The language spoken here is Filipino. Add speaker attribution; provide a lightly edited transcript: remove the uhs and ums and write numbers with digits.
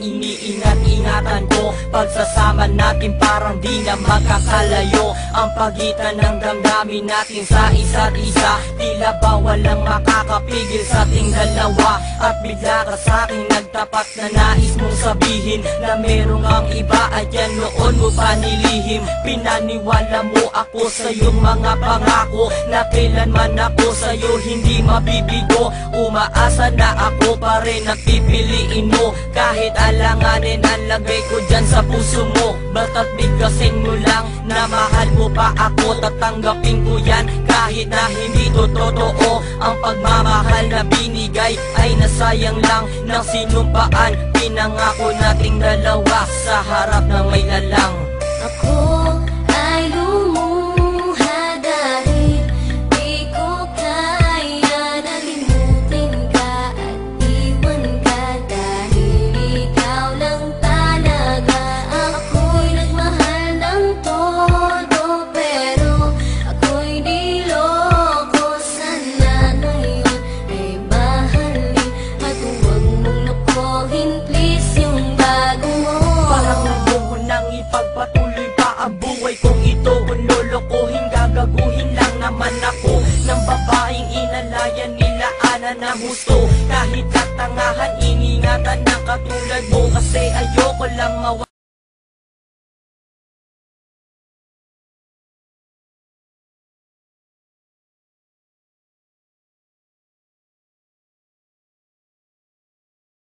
Speaker 1: iniingat-ingatan ko. Pagsasama natin parang di na magkakalayo. Ang pagitan ng damdamin natin sa isa't isa, tila ba walang makakapigil sa ating dalawa. At bigla ka sa'king nagtapat na nais mong sabihin na merong ang iba at yan noon mo pa nilihim. Pinaniwala mo ako sa iyong mga pangako na kailanman ako sa'yo hindi mabibigo. Umaasa na ako pa rin ang pipiliin mo, kahit alanganin ang lagay ko dyan sa puso mo. Basta't bigkasin mo lang na mahal mo pa ako, tatanggapin ko yan kahit na hindi to totoo. Ang pagmamahal na binigay ay nasayang lang ng sinumpaan. Pinangako nating dalawa sa harap ng may lalang.
Speaker 2: Ako ay lumuha dahil di ko kaya na limutin ka at iwan ka, dahil ikaw lang talaga. Ako'y nagmahal ng todo pero ako'y di loko. Sana ngayon ay mahalin at huwag mong lokohin please yung bago mo.
Speaker 1: Parang gusto nang ipagpatuloy pa ang buhay kong ito. Kung lolokohin, gagaguhin lang naman ako ng babaeng inalayan nila ana na gusto. Kahit katangahan, iningatan ng katulad mo, kasi ayoko lang